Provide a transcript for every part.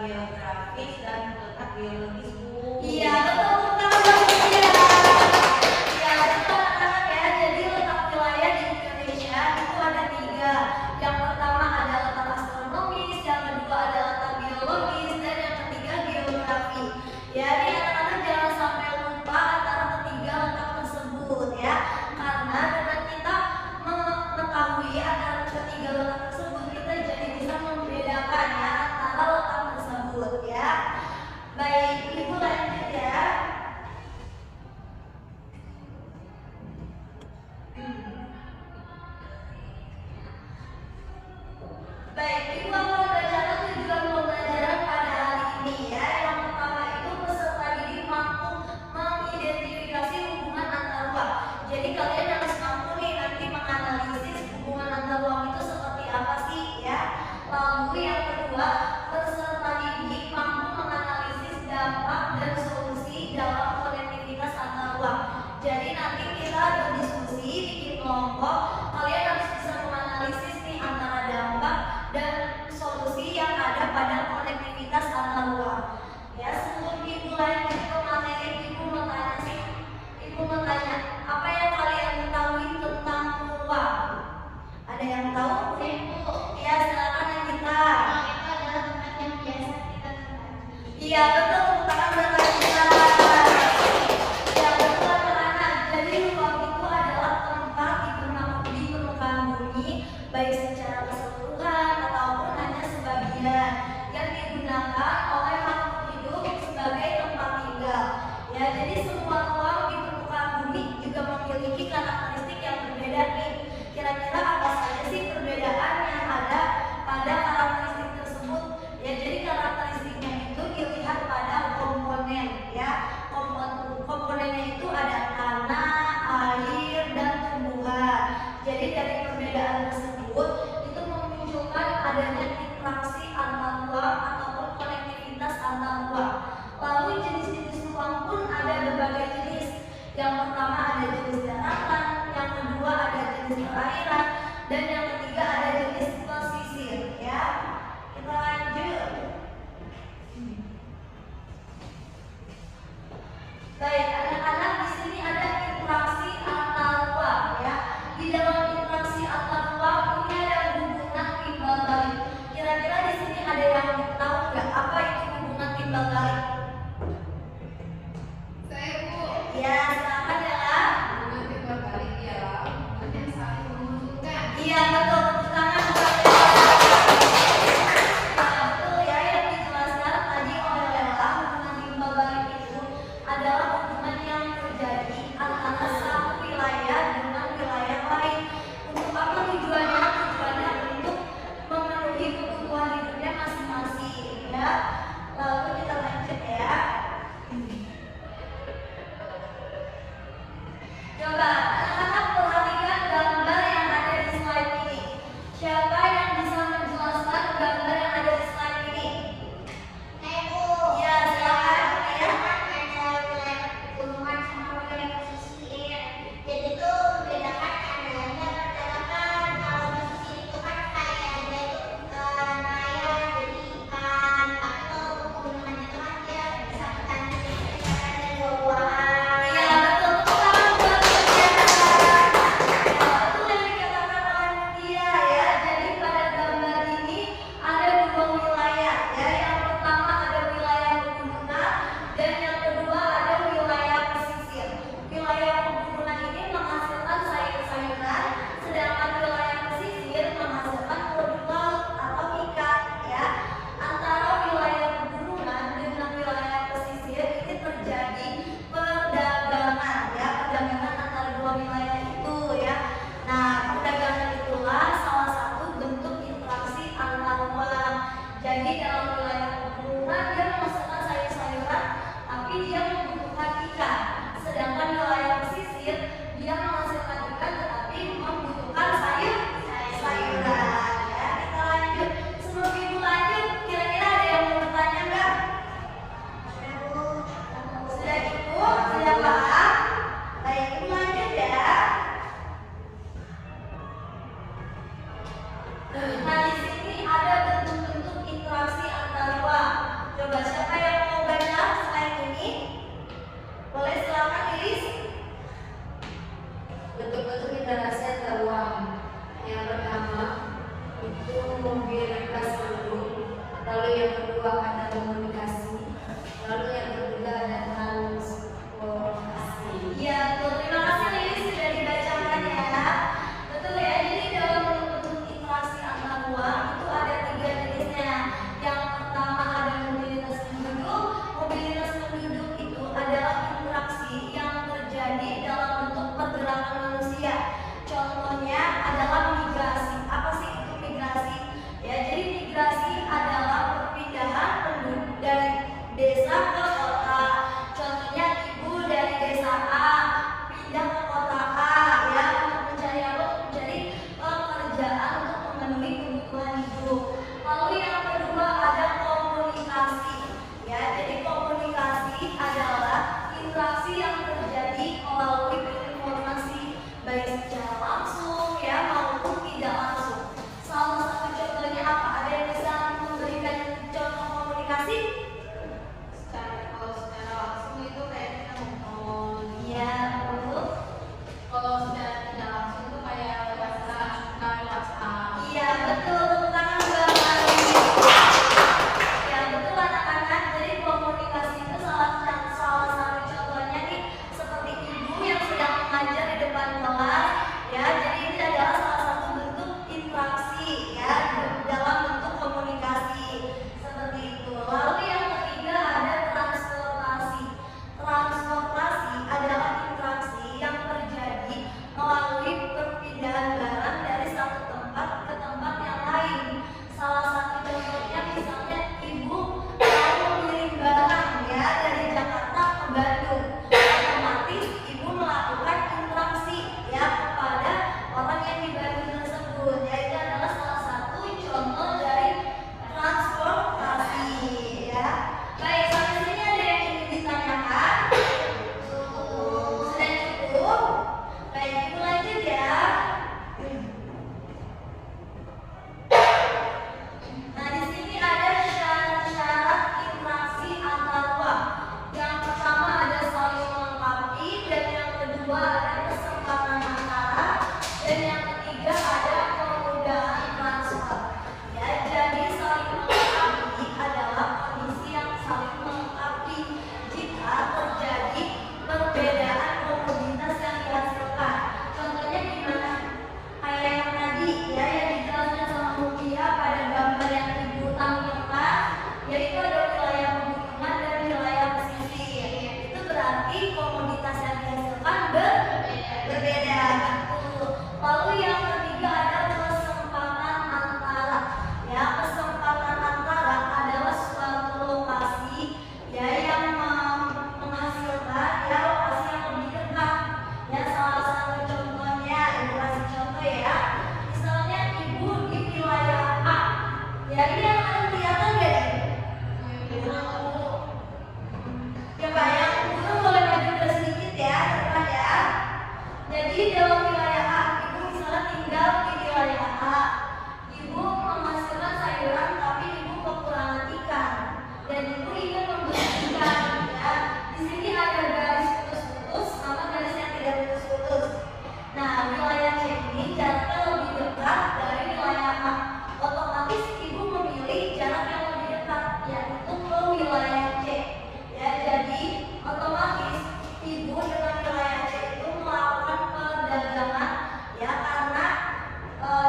geografis dan letak biologis, Bu. Iya, betul sekali ya. Iya, betul anak-anak ya. Jadi letak wilayah di Indonesia itu ada 3. Yang pertama ada letak astronomis, yang kedua ada letak biologis, dan yang ketiga geografi. Ya, ini anak-anak jangan sampai lupa antara ketiga letak tersebut ya. Karena dengan kita mengetahui antara ketiga letak tersebut, kita jadi bisa membedakan ya antara letak tersebut ya. Baik, Ibu lanjut ya. Baik, Ibu akan membacakan tujuan pembelajaran pada hari ini ya. Yang pertama itu peserta didik mampu mengidentifikasi hubungan antar ruang. Jadi kalian harus mampu nih nanti menganalisis hubungan antar ruang itu seperti apa sih ya. Lalu yang kedua, peserta didik mampu menganalisis dampak dan solusi dalam konektivitas antar ruang. Jadi nanti kita berdiskusi bikin kelompok, kalian harus bisa menganalisis nih antara dampak dan solusi yang ada pada konektivitas antar ruang. Ya, sebelum Ibu lanjut ke materi, Ibu mau tanya, apa yang kalian ketahui tentang ruang? Ada yang tahu? Ya, silakan yang kita. Itu adalah tempat yang biasa kita temui. Iya, betul, bukan berarti kita. Ya, betul anak-anak. Jadi ruang itu adalah tempat di permukaan bumi, baik secara keseluruhan ataupun hanya sebagian, yang digunakan oleh makhluk hidup sebagai tempat tinggal. Ya, jadi semua ruang di permukaan bumi juga memiliki karakteristik yang berbeda nih. Kira-kira apa saja sih perbedaan yang ada pada karakteristik tersebut? Ya, jadi karakteristiknya itu dilihat pada komponen ya. Komponennya itu ada tanah, air, dan tumbuhan. Jadi dari perbedaan tersebut itu memunculkan adanya interaksi antar ruang ataupun konektivitas Baik, sampai sini ada yang ingin ditanyakan? Sudah cukup? Baik, ibu lanjut ya. Nah, di sini ada syarat-syarat interaksi antar ruang. Yang pertama ada saling melengkapi, dan yang kedua ada kesempatan antara, dan yang ketiga ada kemudahan transfer. Ya, jadi saling melengkapi adalah kondisi yang saling melengkapi jika terjadi perbedaan komoditas yang dihasilkan. Contohnya gimana? Kayak yang tadi ya, yang dijelaskan sama Mutia pada gambar yang ibu tampilkan, yaitu ada wilayah pegunungan dan wilayah pesisir. Itu berarti komoditas yang dihasilkan berbeda. Betul. Lalu yang ketiga ada kesempatan antara. Ya, kesempatan antara adalah suatu lokasi ya yang menghasilkan ya lokasi yang lebih dekat. Ya, salah satu contohnya, ibu kasih contoh ya. Misalnya ibu di wilayah A. Ya, ini yang akan kelihatan nggak ya? Coba yang burung boleh maju ke sedikit ya, depan ya. Jadi dalam wilayah A, ibu misalnya tinggal di wilayah A. Ibu menghasilkan sayuran, tapi ibu kekurangan ikan. Dan ibu ingin membeli ikan. Ya, di sini ada garis putus-putus sama garis yang tidak putus-putus. Nah, wilayah C ini jaraknya lebih dekat dari wilayah A. Otomatis ibu memilih jarak yang lebih dekat, yaitu ke wilayah C. Ya, jadi otomatis ibu dengan wilayah C itu melakukan perdagangan ya, karena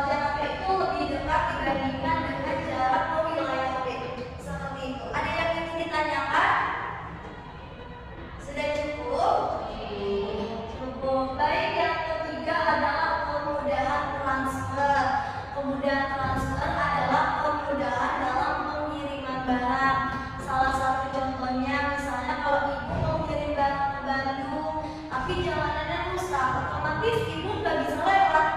jaraknya itu lebih dekat dibandingkan dengan jarak ke wilayah B. Seperti itu. Ada yang ingin ditanyakan? Sudah cukup? Cukup. Baik, yang ketiga adalah kemudahan transfer. Kemudahan transfer adalah kemudahan dalam pengiriman barang. Salah satu contohnya misalnya kalau ibu mau kirim barang ke Bandung, tapi jalanannya rusak, otomatis ibu nggak bisa lewat.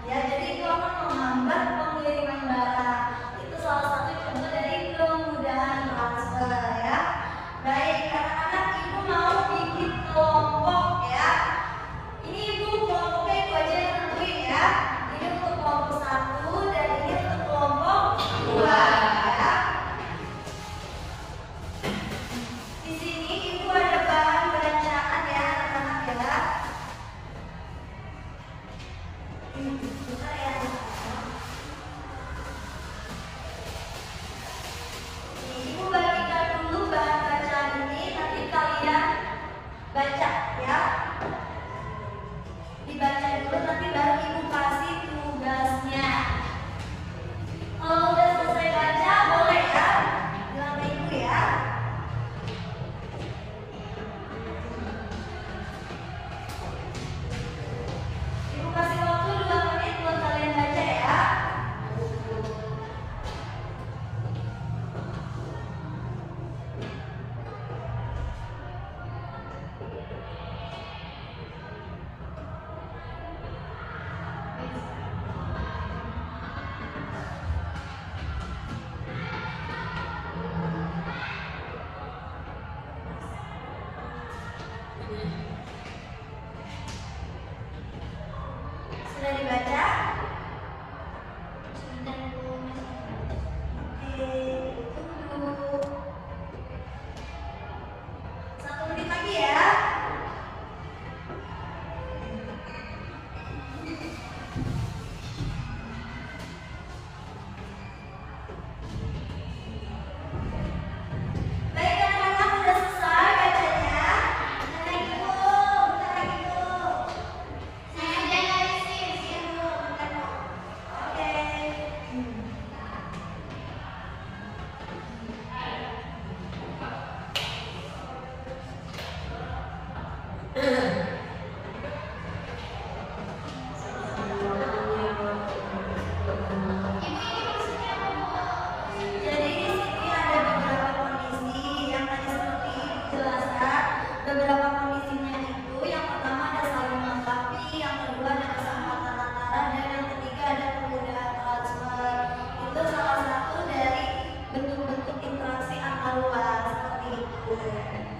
Ya, jadi itu akan menghambat pengiriman barang. Itu salah satu contoh dari kemudahan transfer ya. Baik, anak-anak, ibu mau bikin kelompok ya. Ini ibu kelompoknya itu aja yang nentuin ya. Ini untuk kelompok 1 dan ini untuk kelompok 2 ya. belajar.